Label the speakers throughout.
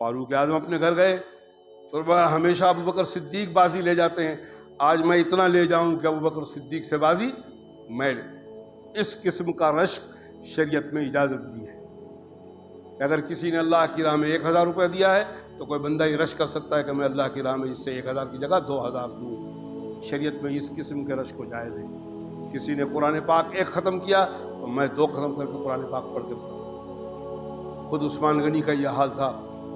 Speaker 1: فاروق اعظم اپنے گھر گئے، فرمایا ہمیشہ ابو بکر صدیق بازی لے جاتے ہیں، آج میں اتنا لے جاؤں کہ ابو بکر صدیق سے بازی میں لے۔ اس قسم کا رشک شریعت میں اجازت دی ہے کہ اگر کسی نے اللہ کی راہ میں 1000 روپے دیا ہے تو کوئی بندہ یہ رشک کر سکتا ہے کہ میں اللہ کی راہ میں اس سے 1000 کی جگہ 2000 دوں۔ شریعت میں اس قسم کے رشک کو جائز ہے۔ کسی نے قرآن پاک 1 ختم کیا تو میں 2 ختم کر کے قرآن پاک پڑھ کے بتاؤں۔ خود عثمان غنی کا یہ حال تھا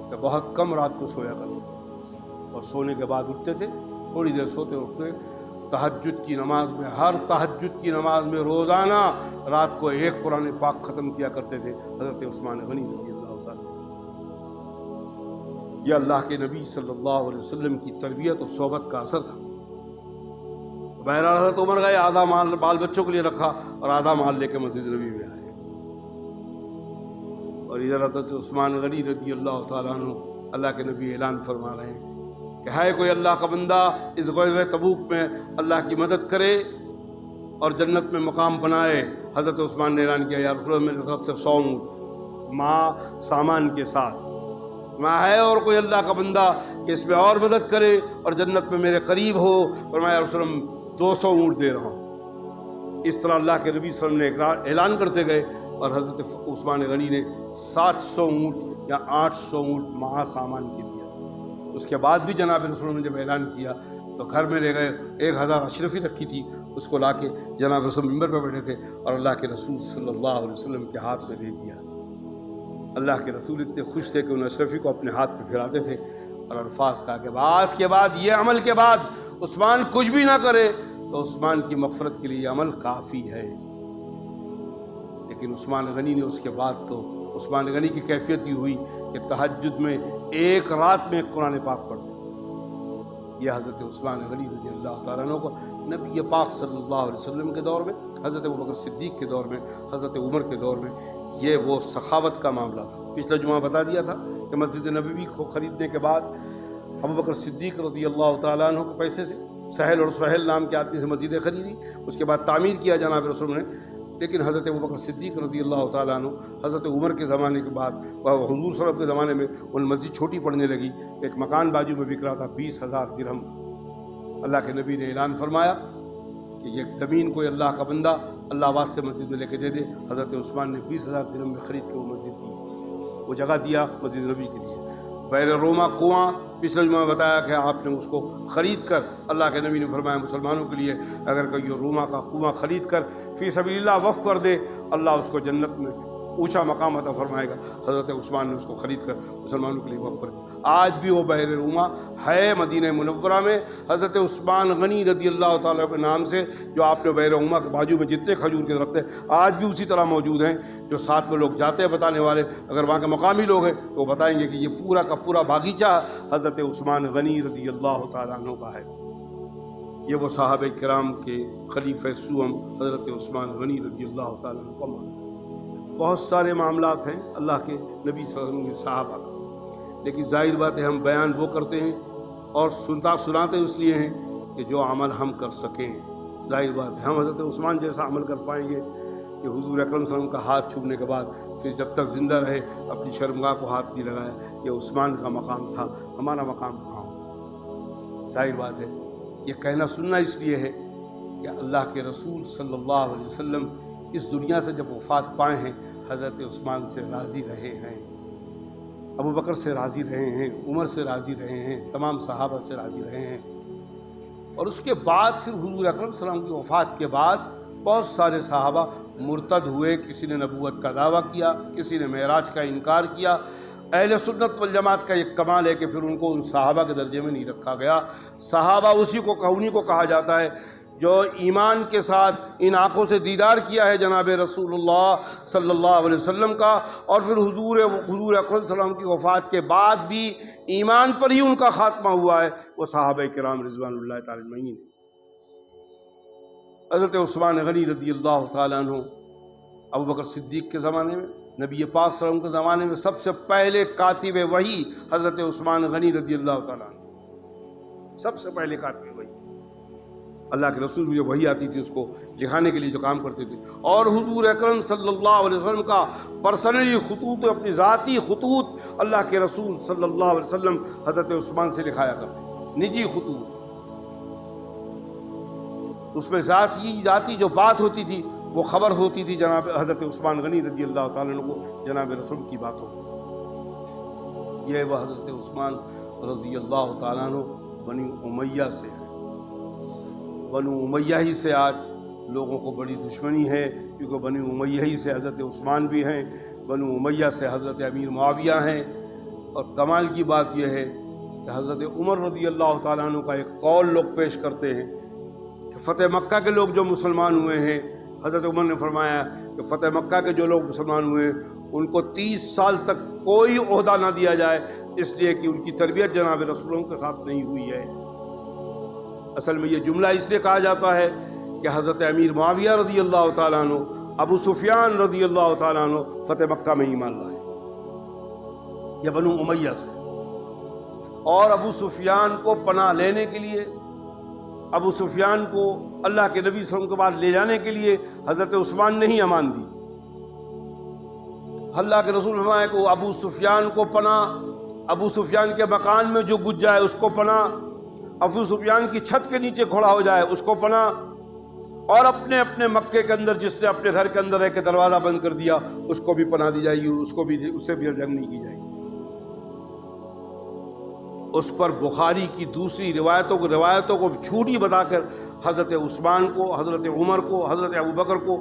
Speaker 1: کہ بہت کم رات کو سویا کرتے اور سونے کے بعد اٹھتے تھے، تھوڑی دیر سوتے اٹھتے۔ تہجد کی نماز میں، ہر تہجد کی نماز میں روزانہ رات کو 1 قرآن پاک ختم کیا کرتے تھے حضرت عثمان غنی رضی اللہ تعالیٰ۔ یہ اللہ کے نبی صلی اللہ علیہ وسلم کی تربیت اور صحبت کا اثر تھا۔ بہرحال حضرت عمر گئے، آدھا مال بال بچوں کے لیے رکھا اور آدھا مال لے کے مسجد نبی میں آئے، اور ادھر حضرت عثمان غنی رضی اللہ تعالیٰ عنہ اللہ کے نبی اعلان فرما رہے ہیں کہ ہے کوئی اللہ کا بندہ اس غزوہ تبوک میں اللہ کی مدد کرے اور جنت میں مقام بنائے۔ حضرت عثمان نے اعلان کیا یا رسول اللہ میری طرف سے 100 اونٹ ماں سامان کے ساتھ، میں ہے اور کوئی اللہ کا بندہ کہ اس میں اور مدد کرے اور جنت میں میرے قریب ہو، فرمایا رسول اللہ 200 اونٹ دے رہا ہوں۔ اس طرح اللہ کے نبی صلی اللہ علیہ وسلم نے اعلان کرتے گئے اور حضرت عثمان غنی نے 700 اونٹ یا 800 اونٹ ماں سامان کے دیا۔ اس کے بعد بھی جناب رسول اللہ نے جب اعلان کیا تو گھر میں لے گئے، 1000 اشرفی رکھی تھی اس کو لا کے جناب رسول ممبر پہ بیٹھے تھے اور اللہ کے رسول صلی اللہ علیہ وسلم کے ہاتھ میں دے دیا۔ اللہ کے رسول اتنے خوش تھے کہ ان اشرفی کو اپنے ہاتھ پہ پھیراتے تھے اور الفاظ کہا کہ بعض کے بعد یہ عمل کے بعد عثمان کچھ بھی نہ کرے تو عثمان کی مغفرت کے لیے یہ عمل کافی ہے۔ لیکن عثمان غنی نے اس کے بعد تو عثمان غنی کی کیفیت یہ ہوئی کہ تہجد میں 1 رات میں قرآن پاک پڑھتے۔ یہ حضرت عثمان غنی رضی اللہ تعالیٰ عنہ کو نبی پاک صلی اللہ علیہ وسلم کے دور میں، حضرت ابوبکر صدیق کے دور میں، حضرت عمر کے دور میں یہ وہ سخاوت کا معاملہ تھا۔ پچھلا جمعہ بتا دیا تھا کہ مسجد نبوی کو خریدنے کے بعد ابوبکر صدیق رضی اللہ تعالیٰ عنہ کے پیسے سے سہل اور سہیل نام کے آدمی سے مسجدیں خریدی، اس کے بعد تعمیر کیا جناب رسول نے۔ لیکن حضرت ابوبکر صدیق رضی اللہ تعالیٰ عنہ حضرت عمر کے زمانے کے بعد حضور صلی اللہ علیہ وسلم کے زمانے میں ان مسجد چھوٹی پڑنے لگی، ایک مکان بازو میں بک رہا تھا 20,000 درہم کا۔ اللہ کے نبی نے اعلان فرمایا کہ یہ زمین کوئی اللہ کا بندہ اللہ واسطے مسجد میں لے کے دے دے۔ حضرت عثمان نے 20,000 درہم میں خرید کے وہ مسجد دی، وہ جگہ دیا مسجد نبی کے لیے۔ بحر روما کنواں پچھلے جمعہ بتایا کہ آپ نے اس کو خرید کر، اللہ کے نبی نے فرمایا مسلمانوں کے لیے اگر کوئی روما کا کنواں خرید کر فی سبیل اللہ وقف کر دے اللہ اس کو جنت میں اونچا مقام عطا فرمائے گا۔ حضرت عثمان نے اس کو خرید کر مسلمانوں کے لیے وقف کر دیا۔ آج بھی وہ بحر روما ہے مدینہ منورہ میں، حضرت عثمان غنی رضی اللہ تعالیٰ کے نام سے، جو آپ نے بحر روما کے بازو میں جتنے کھجور کے درخت ہیں آج بھی اسی طرح موجود ہیں، جو ساتھ میں لوگ جاتے ہیں بتانے والے، اگر وہاں کے مقامی لوگ ہیں تو وہ بتائیں گے کہ یہ پورا کا پورا باغیچہ حضرت عثمان غنی رضی اللہ تعالیٰ عنہ کا ہے۔ یہ وہ صحابہ کرام کے خلیفہ سوم حضرت عثمان غنی رضی اللہ تعالیٰ عنہ کا معاملہ۔ بہت سارے معاملات ہیں اللہ کے نبی صلی اللہ علیہ وسلم کے صحابہ کا، لیکن ظاہر بات ہے ہم بیان وہ کرتے ہیں اور سناتے اس لیے ہیں کہ جو عمل ہم کر سکیں۔ ظاہر بات ہے ہم حضرت عثمان جیسا عمل کر پائیں گے کہ حضور اکرم صلی اللہ علیہ وسلم کا ہاتھ چھونے کے بعد پھر جب تک زندہ رہے اپنی شرمگاہ کو ہاتھ نہیں لگایا، یہ عثمان کا مقام تھا، ہمارا مقام کہاں ہو؟ ظاہر بات ہے یہ کہنا سننا اس لیے ہے کہ اللہ کے رسول صلی اللہ علیہ وسلم اس دنیا سے جب وفات پائے ہیں حضرت عثمان سے راضی رہے ہیں، ابو بکر سے راضی رہے ہیں، عمر سے راضی رہے ہیں، تمام صحابہ سے راضی رہے ہیں۔ اور اس کے بعد پھر حضور اکرم صلی اللہ علیہ وسلم کی وفات کے بعد بہت سارے صحابہ مرتد ہوئے، کسی نے نبوت کا دعویٰ کیا، کسی نے معراج کا انکار کیا۔ اہل سنت والجماعت کا ایک کمال ہے کہ پھر ان کو ان صحابہ کے درجے میں نہیں رکھا گیا۔ صحابہ انہیں کو کہا جاتا ہے جو ایمان کے ساتھ ان آنکھوں سے دیدار کیا ہے جناب رسول اللہ صلی اللہ علیہ وسلم کا، اور پھر حضور اکرم صلی اللہ علیہ وسلم کی وفات کے بعد بھی ایمان پر ہی ان کا خاتمہ ہوا ہے، وہ صحابہ کرام رضوان اللہ تعالی اجمعین ہیں۔ حضرت عثمان غنی رضی اللہ تعالیٰ عنہ ابوبکر صدیق کے زمانے میں، نبی پاک صلی اللہ علیہ وسلم کے زمانے میں سب سے پہلے کاتب وحی حضرت عثمان غنی رضی اللہ تعالیٰ عنہ، سب سے پہلے کاتب وحی۔ اللہ کے رسول بھی جو وحی آتی تھی اس کو لکھانے کے لیے جو کام کرتے تھے، اور حضور اکرم صلی اللہ علیہ وسلم کا پرسنلی خطوط، اپنی ذاتی خطوط اللہ کے رسول صلی اللہ علیہ وسلم حضرت عثمان سے لکھایا کرتے، نجی خطوط۔ اس میں ذاتی جو بات ہوتی تھی وہ خبر ہوتی تھی جناب حضرت عثمان غنی رضی اللہ تعالیٰ عنہ کو جناب رسول کی باتوں۔ یہ وہ حضرت عثمان رضی اللہ تعالیٰ عنہ بنی امیہ سے ہے۔ بنو امیہ ہی سے آج لوگوں کو بڑی دشمنی ہے، کیونکہ بنی امیہ ہی سے حضرت عثمان بھی ہیں، بنو امیہ سے حضرت امیر معاویہ ہیں۔ اور کمال کی بات یہ ہے کہ حضرت عمر رضی اللہ تعالیٰ عنہ کا ایک قول لوگ پیش کرتے ہیں کہ فتح مکہ کے لوگ جو مسلمان ہوئے ہیں، حضرت عمر نے فرمایا کہ فتح مکہ کے جو لوگ مسلمان ہوئے ہیں ان کو 30 سال تک کوئی عہدہ نہ دیا جائے، اس لیے کہ ان کی تربیت جناب رسولوں کے ساتھ نہیں ہوئی ہے۔ اصل میں یہ جملہ اس لیے کہا جاتا ہے کہ حضرت امیر معاویہ رضی اللہ تعالیٰ عنہ، ابو سفیان رضی اللہ تعالیٰ عنہ فتح مکہ میں ایمان لائے، یہ بنو امیہ سے۔ اور ابو سفیان کو پناہ لینے کے لیے، ابو سفیان کو اللہ کے نبی صلی اللہ علیہ وسلم کے بعد لے جانے کے لیے حضرت عثمان نے ہی امان دی تھی۔ اللہ کے رسول فرمایا کہ ابو سفیان کو پناہ، ابو سفیان کے مکان میں جو گھس جائے اس کو پناہ، ابو سفیان کی چھت کے نیچے کھڑا ہو جائے اس کو پناہ، اور اپنے مکے کے اندر جس نے اپنے گھر کے اندر رہ کے دروازہ بند کر دیا اس کو بھی پناہ دی جائے گی، اس سے بھی جنگ نہیں کی جائے گی۔ اس پر بخاری کی دوسری روایتوں کو جھوٹی بتا کر حضرت عثمان کو، حضرت عمر کو، حضرت ابوبکر کو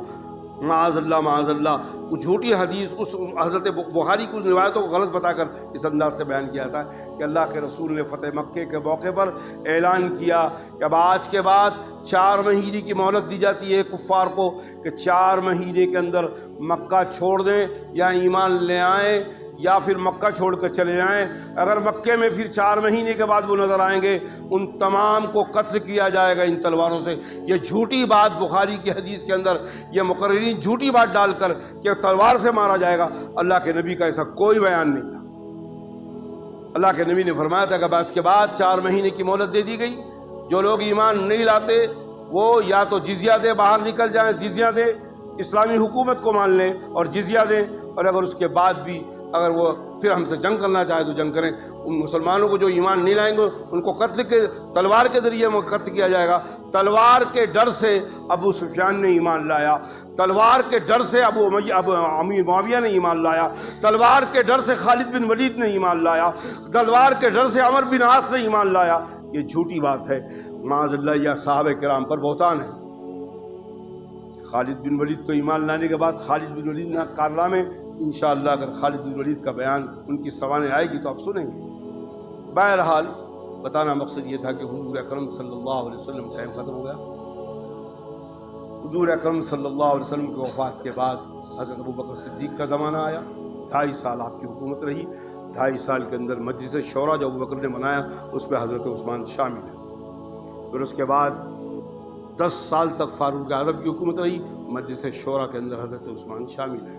Speaker 1: معاذ اللہ وہ جھوٹی حدیث، اس حضرت بخاری کی روایتوں کو غلط بتا کر اس انداز سے بیان کیا تھا کہ اللہ کے رسول نے فتح مکے کے موقع پر اعلان کیا کہ اب آج کے بعد 4 مہینے کی مہلت دی جاتی ہے کفار کو کہ 4 مہینے کے اندر مکہ چھوڑ دیں یا ایمان لے آئیں یا پھر مکہ چھوڑ کر چلے جائیں۔ اگر مکے میں پھر 4 مہینے کے بعد وہ نظر آئیں گے ان تمام کو قتل کیا جائے گا ان تلواروں سے۔ یہ جھوٹی بات بخاری کی حدیث کے اندر یہ مقررین جھوٹی بات ڈال کر کہ تلوار سے مارا جائے گا، اللہ کے نبی کا ایسا کوئی بیان نہیں تھا۔ اللہ کے نبی نے فرمایا تھا کہ اس کے بعد 4 مہینے کی مہلت دے دی گئی، جو لوگ ایمان نہیں لاتے وہ یا تو جزیہ دے، باہر نکل جائیں، جزیہ دے، اسلامی حکومت کو مان لیں اور جزیہ دیں، اور اگر اس کے بعد بھی اگر وہ پھر ہم سے جنگ کرنا چاہے تو جنگ کریں۔ ان مسلمانوں کو جو ایمان نہیں لائیں گے ان کو قتل کے تلوار کے ذریعے قتل کیا جائے گا۔ تلوار کے ڈر سے ابو سفیان نے ایمان لایا، تلوار کے ڈر سے امیر معاویہ نے ایمان لایا، تلوار کے ڈر سے خالد بن ولید نے ایمان لایا، تلوار کے ڈر سے عمر بن عاص نے ایمان لایا۔ یہ جھوٹی بات ہے، معاذ اللہ، یہ صحابہ کرام پر بہتان ہے۔ خالد بن ولید تو ایمان لانے کے بعد خالد بن ولید نے کارنامے، انشاءاللہ اگر خالد بن ولید کا بیان ان کی سوانح آئے گی تو آپ سنیں گے۔ بہرحال بتانا مقصد یہ تھا کہ حضور اکرم صلی اللہ علیہ وسلم ٹائم ختم ہو گیا۔ حضور اکرم صلی اللہ علیہ وسلم کی وفات کے بعد حضرت ابوبکر صدیق کا زمانہ آیا، 2.5 سال آپ کی حکومت رہی۔ 2.5 سال کے اندر مجلس شورا جو ابوبکر نے بنایا اس میں حضرت عثمان شامل ہے۔ پھر اس کے بعد 10 سال تک فاروق اعظم کی حکومت رہی، مجلس شورا کے اندر حضرت عثمان شامل ہے۔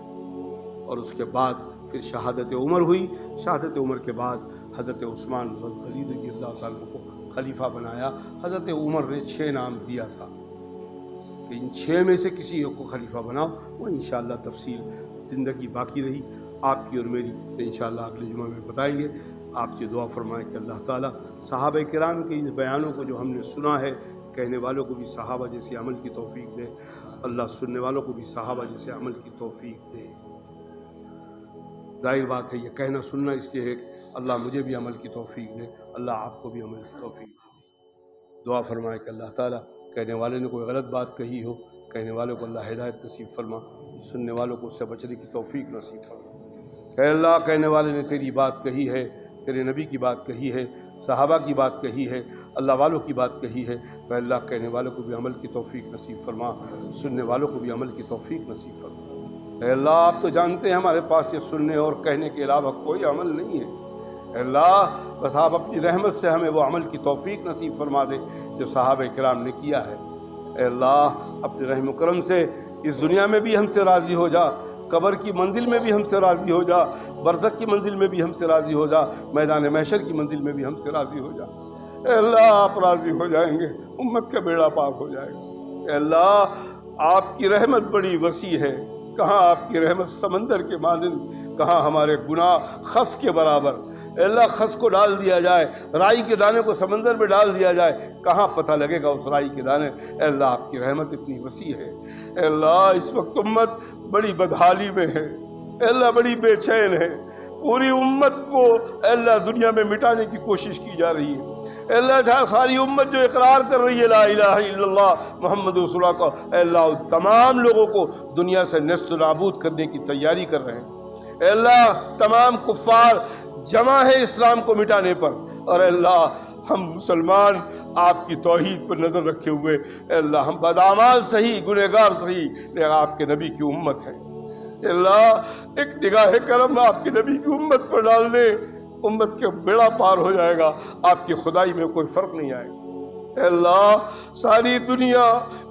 Speaker 1: اور اس کے بعد پھر شہادت عمر ہوئی، شہادت عمر کے بعد حضرت عثمان غنی رضی اللہ تعالیٰ کو خلیفہ بنایا۔ حضرت عمر نے 6 نام دیا تھا کہ ان 6 میں سے کسی ایک کو خلیفہ بناؤ، وہ انشاءاللہ تفصیل زندگی باقی رہی آپ کی اور میری تو انشاءاللہ اگلے جمعہ میں بتائیں گے۔ آپ کی دعا فرمائیں کہ اللہ تعالیٰ صحابہ کرام کے ان بیانوں کو جو ہم نے سنا ہے، کہنے والوں کو بھی صحابہ جیسے عمل کی توفیق دے، اللہ سننے والوں کو بھی صحابہ جیسے عمل کی توفیق دے۔ ظاہر بات ہے یہ کہنا سننا اس لیے ہے کہ اللہ مجھے بھی عمل کی توفیق دے، اللہ آپ کو بھی عمل کی توفیق دے۔ دعا فرمائے کہ اللہ تعالیٰ کہنے والے نے کوئی غلط بات کہی ہو، کہنے والوں کو اللہ ہدایت نصیب فرما، سننے والوں کو اس سے بچنے کی توفیق نصیب فرما۔ اے اللہ کہنے والے نے تیری بات کہی ہے، تیرے نبی کی بات کہی ہے، صحابہ کی بات کہی ہے، اللہ والوں کی بات کہی ہے، تو اللہ کہنے والوں کو بھی عمل کی توفیق نصیب فرما، سننے والوں کو بھی عمل کی توفیق نصیب فرما۔ اے اللہ آپ تو جانتے ہیں ہمارے پاس یہ سننے اور کہنے کے علاوہ کوئی عمل نہیں ہے۔ اے اللہ بس آپ اپنی رحمت سے ہمیں وہ عمل کی توفیق نصیب فرما دے جو صحابہ کرام نے کیا ہے۔ اے اللہ اپنے رحم و کرم سے اس دنیا میں بھی ہم سے راضی ہو جا، قبر کی منزل میں بھی ہم سے راضی ہو جا، برزخ کی منزل میں بھی ہم سے راضی ہو جا، میدان محشر کی منزل میں بھی ہم سے راضی ہو جا۔ اے اللہ آپ راضی ہو جائیں گے، امت کا بیڑا پاک ہو جائے گا۔ اے اللہ آپ کی رحمت بڑی وسیع ہے، کہاں آپ کی رحمت سمندر کے مانند، کہاں ہمارے گناہ خس کے برابر۔ اے اللہ خس کو ڈال دیا جائے، رائی کے دانے کو سمندر میں ڈال دیا جائے، کہاں پتہ لگے گا اس رائی کے دانے۔ اے اللہ آپ کی رحمت اتنی وسیع ہے۔ اے اللہ اس وقت امت بڑی بدحالی میں ہے، اے اللہ بڑی بے چین ہے، پوری امت کو اے اللہ دنیا میں مٹانے کی کوشش کی جا رہی ہے۔ اے اللہ جہاں ساری امت جو اقرار کر رہی ہے لا الہ الا اللہ محمد رسول اللہ کا، اے اللہ ان تمام لوگوں کو دنیا سے نیست و نابود کرنے کی تیاری کر رہے ہیں۔ اے اللہ تمام کفار جمع ہے اسلام کو مٹانے پر، اور اے اللہ ہم مسلمان آپ کی توحید پر نظر رکھے ہوئے، اے اللہ ہم بدعمال صحیح، گنہگار صحیح، لیکن آپ کے نبی کی امت ہے۔ اے اللہ ایک نگاہ کرم آپ کے نبی کی امت پر ڈال دے، امت کے بیڑا پار ہو جائے گا، آپ کی خدائی میں کوئی فرق نہیں آئے گا۔ اے اللہ ساری دنیا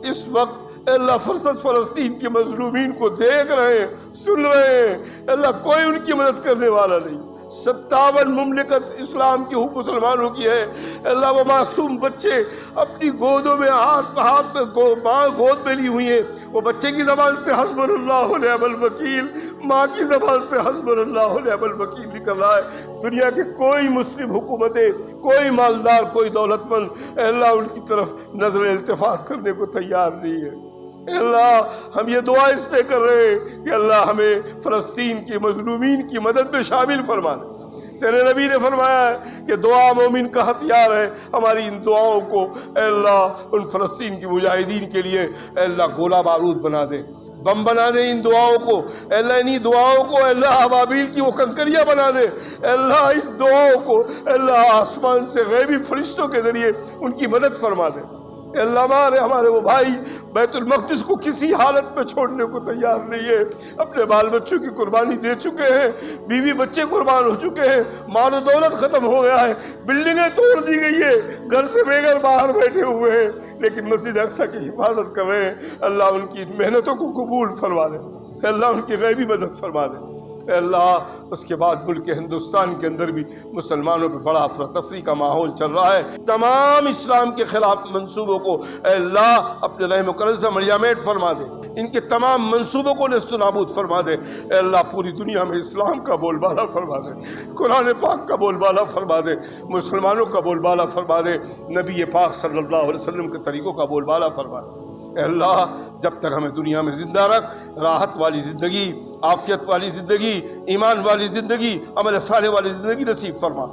Speaker 1: اس وقت اے اللہ فلسطین کے مظلومین کو دیکھ رہے ہیں، سن رہے ہیں، اے اللہ کوئی ان کی مدد کرنے والا نہیں۔ 57 مملکت اسلام کی مسلمانوں کی ہے، اے اللہ وہ معصوم بچے اپنی گودوں میں ہاتھ میں ماں گود میں لی ہوئی ہیں، وہ بچے کی زبان سے حسبنا اللہ ونعم الوکیل، ماں کی زبان سے حسبنا اللہ ونعم الوکیل نکل رہا ہے۔ دنیا کی کوئی مسلم حکومتیں، کوئی مالدار، کوئی دولت مند اے اللہ ان کی طرف نظر التفات کرنے کو تیار نہیں ہے۔ اے اللہ ہم یہ دعا اس لیے کر رہے ہیں کہ اللہ ہمیں فلسطین کے مظلومین کی مدد میں شامل فرما دے۔ تیرے نبی نے فرمایا ہے کہ دعا مومن کا ہتھیار ہے، ہماری ان دعاؤں کو اے اللہ ان فلسطین کے مجاہدین کے لیے اے اللہ گولہ بارود بنا دے، بم بنا دے ان دعاؤں کو، اے اللہ انہی دعاؤں کو اے اللہ ابابیل کی وہ کنکریاں بنا دے، اے اللہ ان دعاؤں کو اے اللہ آسمان سے غیبی فرشتوں کے ذریعے ان کی مدد فرما دے۔ اے اللہ ہمارے وہ بھائی بیت المقدس کو کسی حالت میں چھوڑنے کو تیار نہیں ہے، اپنے بال بچوں کی قربانی دے چکے ہیں، بیوی بچے قربان ہو چکے ہیں، مال و دولت ختم ہو گیا ہے، بلڈنگیں توڑ دی گئی ہے، گھر سے بے گھر باہر بیٹھے ہوئے ہیں، لیکن مسجد اقصی کی حفاظت کر رہے ہیں۔ اللہ ان کی محنتوں کو قبول فرما دے، اے اللہ ان کی غیبی مدد فرما دے۔ اے اللہ اس کے بعد ملک ہندوستان کے اندر بھی مسلمانوں پہ بڑا افراتفری کا ماحول چل رہا ہے، تمام اسلام کے خلاف منصوبوں کو اے اللہ اپنے رحم و کرم سے ملیامت فرما دے، ان کے تمام منصوبوں کو نیست و نابود فرما دے۔ اے اللہ پوری دنیا میں اسلام کا بول بالا فرما دے، قرآن پاک کا بول بالا فرما دے، مسلمانوں کا بول بالا فرما دے، نبی پاک صلی اللہ علیہ وسلم کے طریقوں کا بول بالا فرما دے۔ اے اللہ جب تک ہمیں دنیا میں زندہ رکھ، راحت والی زندگی، عافیت والی زندگی، ایمان والی زندگی، عمل صالح والی زندگی نصیب فرما،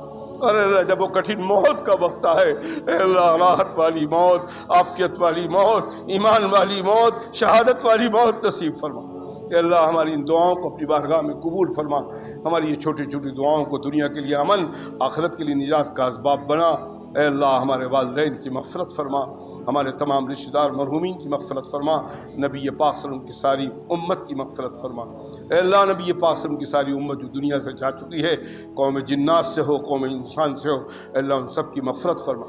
Speaker 1: اور اللہ جب وہ کٹھن موت کا وقت ہے اے اللہ راحت والی موت، عافیت والی موت، ایمان والی موت، شہادت والی موت نصیب فرما۔ اے اللہ ہماری ان دعاؤں کو اپنی بارگاہ میں قبول فرما، ہماری یہ چھوٹی چھوٹی دعاؤں کو دنیا کے لیے امن، آخرت کے لیے نجات کا اسباب بنا۔ اے اللہ ہمارے والدین کی مغفرت فرما، ہمارے تمام رشتہ دار مرحومین کی مغفرت فرما، نبی پاک صلی اللہ علیہ وسلم کی ساری امت کی مغفرت فرما۔ اے اللہ نبی پاک صلی اللہ علیہ وسلم کی ساری امت جو دنیا سے جا چکی ہے، قوم جنات سے ہو، قوم انسان سے ہو، اے اللہ ان سب کی مغفرت فرما۔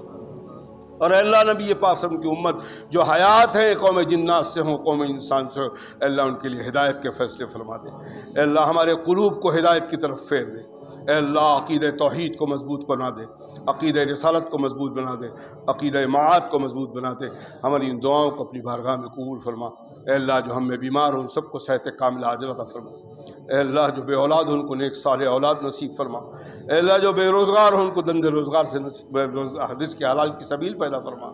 Speaker 1: اور اے اللہ نبی پاک صلی اللہ علیہ وسلم کی امت جو حیات ہے، قوم جنات سے ہوں، قوم انسان سے ہو، اے اللہ ان کے لیے ہدایت کے فیصلے فرما دے۔ اے اللہ ہمارے قلوب کو ہدایت کی طرف پھیر دے۔ اے اللہ عقیدہ توحید کو مضبوط بنا دے، عقیدہ رسالت کو مضبوط بنا دے، عقیدہ معاد کو مضبوط بنا دے۔ ہماری ان دعاؤں کو اپنی بارگاہ میں قبول فرما۔ اے اللہ جو ہم میں بیمار ہوں ان سب کو صحت کاملہ عاجلہ عطا فرما۔ اے اللہ جو بے اولاد ہوں ان کو نیک صالح اولاد نصیب فرما۔ اے اللہ جو بے روزگار ہوں ان کو دند روزگار سے رزق حلال کی سبیل پیدا فرما۔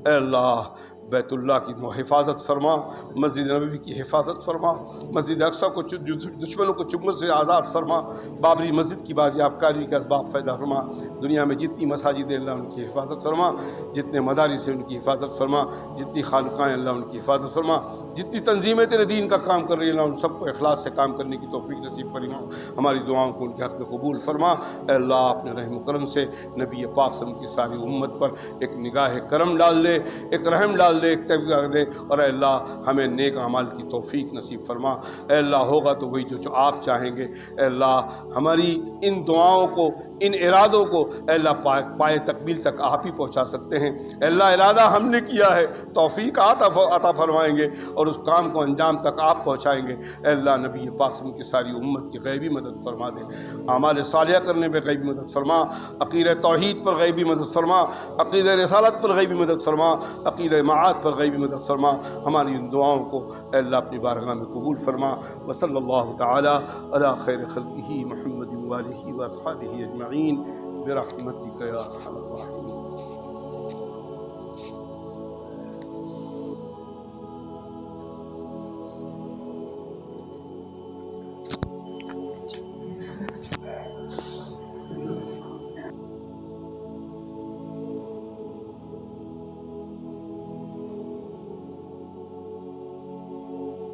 Speaker 1: اے اللہ بیت اللہ کی حفاظت فرما، مسجد نبوی کی حفاظت فرما، مسجد اقصی کو دشمنوں کو چنگل سے آزاد فرما، بابری مسجد کی بازیاب کاری کا اسباب پیدا فرما۔ دنیا میں جتنی مساجد ہیں اللہ ان کی حفاظت فرما، جتنے مدارس ہیں ان کی حفاظت فرما، جتنی خانقاہیں اللہ ان کی حفاظت فرما، جتنی تنظیمیں تیرے دین کا کام کر رہی ہیں اللہ ان سب کو اخلاص سے کام کرنے کی توفیق نصیب فرما۔ ہماری دعاؤں کو ان کے حق میں قبول فرما۔ اے اللہ اپنے رحم و کرم سے نبی پاک صلی اللہ علیہ وسلم کی ساری امت پر ایک نگاہ کرم ڈال دے، ایک رحم ڈال دے، ایک تبلیغ دے، اور اے اللہ ہمیں نیک اعمال کی توفیق نصیب فرما۔ اے اللہ ہوگا تو وہی جو آپ چاہیں گے۔ اے اللہ ہماری ان دعاؤں کو، ان ارادوں کو اے اللہ پائے تکمیل تک آپ ہی پہنچا سکتے ہیں۔ اے اللہ ارادہ ہم نے کیا ہے، توفیق عطا فرمائیں گے اور اس کام کو انجام تک آپ پہنچائیں گے۔ اے اللہ نبی پاک صلی اللہ علیہ وسلم کی ساری امت کی غیبی مدد فرما دے، اعمال صالحہ کرنے میں غیبی مدد فرما، عقیدہ توحید پر غیبی مدد فرما، عقیدہ رسالت پر غیبی مدد فرما، عقیدہ معاد پر غیبی مدد فرما۔ ہماری ان دعاؤں کو اے اللہ اپنی بارگاہ میں قبول فرما۔ وصلی اللہ تعالی علی خیر خلقہ محمد وآلہ واصحابہ اجمعین برحمتک یا ارحم الراحمین۔